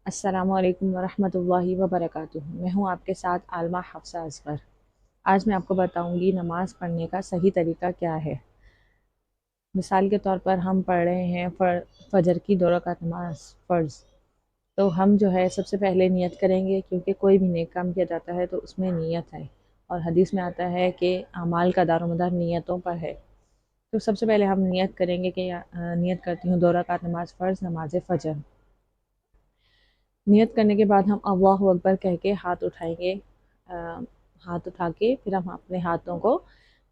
السلام علیکم ورحمۃ اللہ وبرکاتہ۔ میں ہوں آپ کے ساتھ عالمہ حفصہ اصغر۔ آج میں آپ کو بتاؤں گی نماز پڑھنے کا صحیح طریقہ کیا ہے۔ مثال کے طور پر ہم پڑھ رہے ہیں فجر کی 2 رکعت نماز فرض، تو ہم جو ہے سب سے پہلے نیت کریں گے، کیونکہ کوئی بھی نیک کام کیا جاتا ہے تو اس میں نیت ہے، اور حدیث میں آتا ہے کہ اعمال کا دار و مدار نیتوں پر ہے۔ تو سب سے پہلے ہم نیت کریں گے کہ نیت کرتی ہوں 2 رکعت نماز فرض نماز فجر۔ نیت کرنے کے بعد ہم اللہ اکبر کہہ کے ہاتھ اٹھائیں گے، ہاتھ اٹھا کے پھر ہم اپنے ہاتھوں کو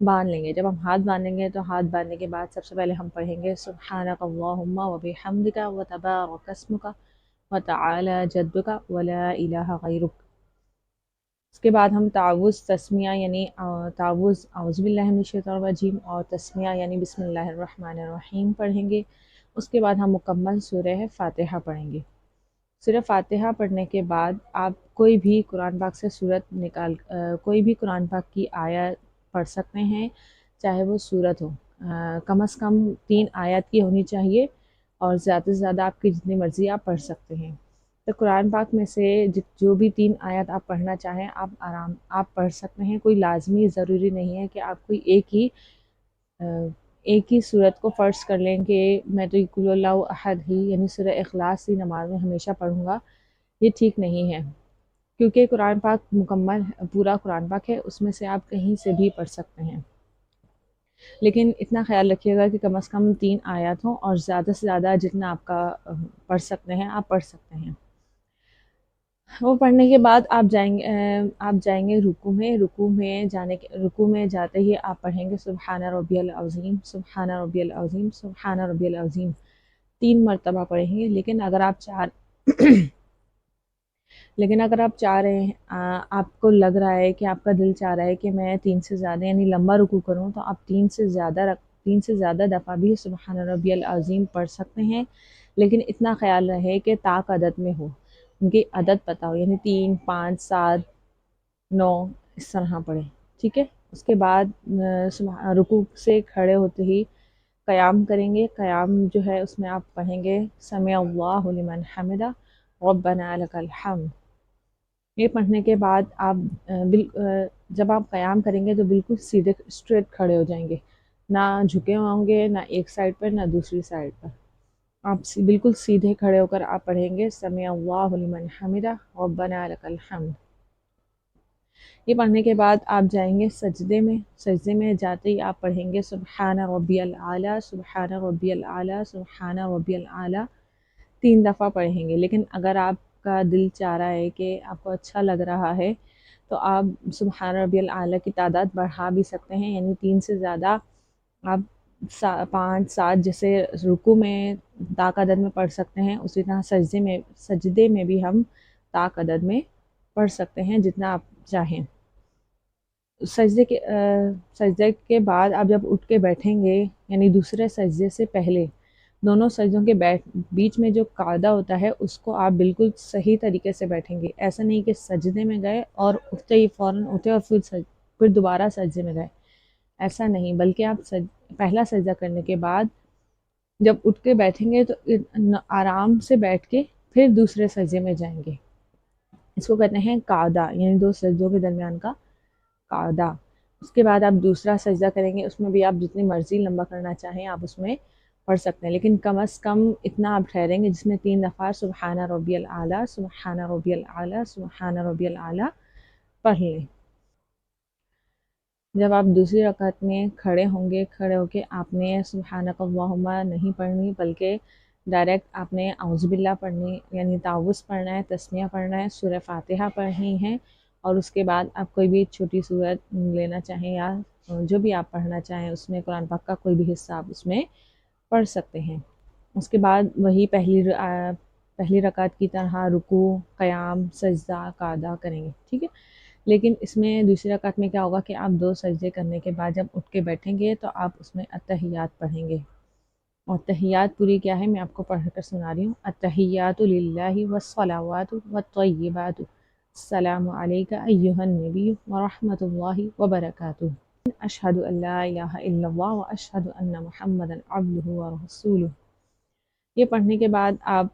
باندھ لیں گے۔ جب ہم ہاتھ باندھیں گے تو ہاتھ باندھنے کے بعد سب سے پہلے ہم پڑھیں گے سبحانک اللہم وبحمدک وتبارک اسمک وتعالی جدک ولا الہ غیرک۔ اس کے بعد ہم تعوذ تسمیہ یعنی تعوذ اعوذ باللہ من الشیطان الرجیم اور تسمیہ یعنی بسم اللہ الرحمن الرحیم پڑھیں گے۔ اس کے بعد ہم مکمل سورہ فاتحہ پڑھیں گے۔ سورہ فاتحہ پڑھنے کے بعد آپ کوئی بھی قرآن پاک سے سورت کوئی بھی قرآن پاک کی آیت پڑھ سکتے ہیں، چاہے وہ سورت ہو، کم از کم 3 آیت کی ہونی چاہیے، اور زیادہ سے زیادہ آپ کی جتنی مرضی آپ پڑھ سکتے ہیں۔ تو قرآن پاک میں سے جو بھی 3 آیت آپ پڑھنا چاہیں آپ پڑھ سکتے ہیں۔ کوئی لازمی ضروری نہیں ہے کہ آپ کوئی ایک ہی صورت کو فرض کر لیں کہ میں تو قل اللہ احد ہی یعنی سورہ اخلاص ہی نماز میں ہمیشہ پڑھوں گا، یہ ٹھیک نہیں ہے، کیونکہ قرآن پاک مکمل پورا قرآن پاک ہے، اس میں سے آپ کہیں سے بھی پڑھ سکتے ہیں۔ لیکن اتنا خیال رکھیے گا کہ کم از کم 3 آیات ہوں، اور زیادہ سے زیادہ جتنا آپ کا پڑھ سکتے ہیں آپ پڑھ سکتے ہیں۔ وہ پڑھنے کے بعد آپ جائیں گے رکوع میں جاتے ہی آپ پڑھیں گے سبحان ربی العظیم، سبحان ربی العظیم، سبحان ربی العظیم 3 مرتبہ پڑھیں گے۔ لیکن اگر آپ چاہ رہے ہیں، آپ کو لگ رہا ہے کہ آپ کا دل چاہ رہا ہے کہ میں 3 سے زیادہ یعنی لمبا رکوع کروں، تو آپ 3 سے زیادہ دفعہ بھی سبحان ربی العظیم پڑھ سکتے ہیں، لیکن اتنا خیال رہے کہ طاق عدد میں ہو، ان کی عدد پتہ ہو، یعنی 3 5 7 9 اس طرح پڑھیں، ٹھیک ہے۔ اس کے بعد رکوع سے کھڑے ہوتے ہی قیام کریں گے۔ قیام جو ہے اس میں آپ پڑھیں گے سمع اللہ لمن حمدہ ربنا لک الحمد۔ یہ پڑھنے کے بعد آپ جب آپ قیام کریں گے تو بالکل سیدھے اسٹریٹ کھڑے ہو جائیں گے، نہ جھکے ہوں گے، نہ ایک سائڈ پر نہ دوسری سائڈ پر، آپ بالکل سیدھے کھڑے ہو کر آپ پڑھیں گے سمع اللہ لمن حمدہ ربنا لک الحمد۔ یہ پڑھنے کے بعد آپ جائیں گے سجدے میں جاتے ہی آپ پڑھیں گے سبحان ربی الاعلیٰ، سبحان ربی الاعلیٰ، سبحان ربی الاعلیٰ 3 دفعہ پڑھیں گے۔ لیکن اگر آپ کا دل چاہ رہا ہے کہ آپ کو اچھا لگ رہا ہے تو آپ سبحان ربی الاعلیٰ کی تعداد بڑھا بھی سکتے ہیں، یعنی 3 سے زیادہ آپ 5 7 جیسے رکوع میں طاق عدد میں پڑھ سکتے ہیں، اسی طرح سجدے میں بھی ہم طاق عدد میں پڑھ سکتے ہیں جتنا آپ چاہیں۔ سجدے کے بعد آپ جب اٹھ کے بیٹھیں گے، یعنی دوسرے سجدے سے پہلے دونوں سجدوں کے بیچ میں جو قاعدہ ہوتا ہے اس کو آپ بالکل صحیح طریقے سے بیٹھیں گے۔ ایسا نہیں کہ سجدے میں گئے اور اٹھتے ہی فوراً اٹھے اور پھر دوبارہ سجدے میں گئے، ایسا نہیں، بلکہ آپ پہلا سجدہ کرنے کے بعد جب اٹھ کے بیٹھیں گے تو آرام سے بیٹھ کے پھر دوسرے سجدے میں جائیں گے۔ اس کو کہتے ہیں قاعدہ، یعنی 2 سجدوں کے درمیان کا قاعدہ۔ اس کے بعد آپ دوسرا سجدہ کریں گے، اس میں بھی آپ جتنی مرضی لمبا کرنا چاہیں آپ اس میں پڑھ سکتے ہیں، لیکن کم از کم اتنا آپ ٹھہریں گے جس میں 3 دفعہ سبحان ربی الاعلیٰ، سبحان ربی الاعلیٰ، سبحان ربی الاعلیٰ پڑھ لیں۔ جب آپ دوسری رکعت میں کھڑے ہوں گے، کھڑے ہو کے آپ نے سبحانک اللہم نہیں پڑھنی، بلکہ ڈائریکٹ آپ نے اعوذ باللہ پڑھنی، یعنی تعوذ پڑھنا ہے، تسمیہ پڑھنا ہے، سورہ فاتحہ پڑھنی ہے، اور اس کے بعد آپ کوئی بھی چھوٹی سورت لینا چاہیں یا جو بھی آپ پڑھنا چاہیں اس میں قرآن پاک کا کوئی بھی حصہ آپ اس میں پڑھ سکتے ہیں۔ اس کے بعد وہی پہلی رکعت کی طرح رکوع، قیام، سجدہ، قعدہ کریں گے، ٹھیک ہے۔ لیکن اس میں دوسری رکعت میں کیا ہوگا کہ آپ 2 سجدے کرنے کے بعد جب اٹھ کے بیٹھیں گے تو آپ اس میں التحیات پڑھیں گے، اور تحیات پوری کیا ہے میں آپ کو پڑھ کر سنا رہی ہوں۔ التحیات للہ والصلوات والطیبات السلام علیک ایہا النبی ورحمۃ اللہ وبرکاتہ، اشہد ان لا الہ الا اللہ واشہد ان محمدا عبدہ ورسولہ۔ یہ پڑھنے کے بعد آپ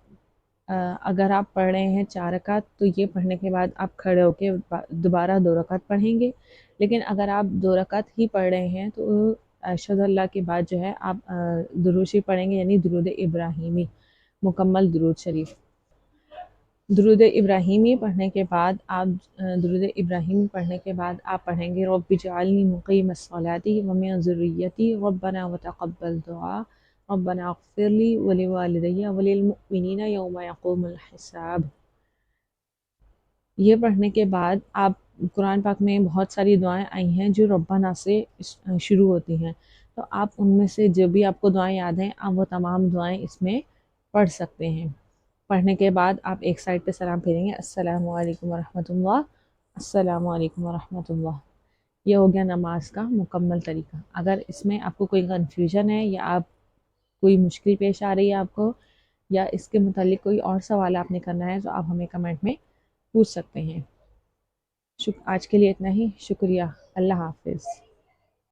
اگر آپ پڑھ رہے ہیں 4 رکعت تو یہ پڑھنے کے بعد آپ کھڑے ہو کے دوبارہ 2 رکعت پڑھیں گے، لیکن اگر آپ 2 رکعت ہی پڑھ رہے ہیں تو اشہد اللہ کے بعد جو ہے آپ درود شریف پڑھیں گے، یعنی درود ابراہیمی، مکمل درود شریف۔ درود ابراہیمی پڑھنے کے بعد درود ابراہیمی پڑھنے کے بعد آپ پڑھیں گے رب اجعلنی مقیم الصلاۃ ومن ذریتی ربنا وتقبل دعا ربنا اغفر لی ولوالدی وللمؤمنین یوم یقوم الحساب۔ یہ پڑھنے کے بعد آپ قرآن پاک میں بہت ساری دعائیں آئی ہیں جو ربنا سے شروع ہوتی ہیں، تو آپ ان میں سے جو بھی آپ کو دعائیں یاد ہیں آپ وہ تمام دعائیں اس میں پڑھ سکتے ہیں۔ پڑھنے کے بعد آپ ایک سائڈ پہ سلام پھیریں گے، السلام علیکم ورحمۃ اللہ، السلام علیکم ورحمۃ اللہ۔ یہ ہو گیا نماز کا مکمل طریقہ۔ اگر اس میں آپ کو کوئی کنفیوژن ہے یا آپ کوئی مشکل پیش آ رہی ہے آپ کو، یا اس کے متعلق کوئی اور سوال آپ نے کرنا ہے تو آپ ہمیں کمنٹ میں پوچھ سکتے ہیں۔ آج کے لیے اتنا ہی، شکریہ، اللہ حافظ۔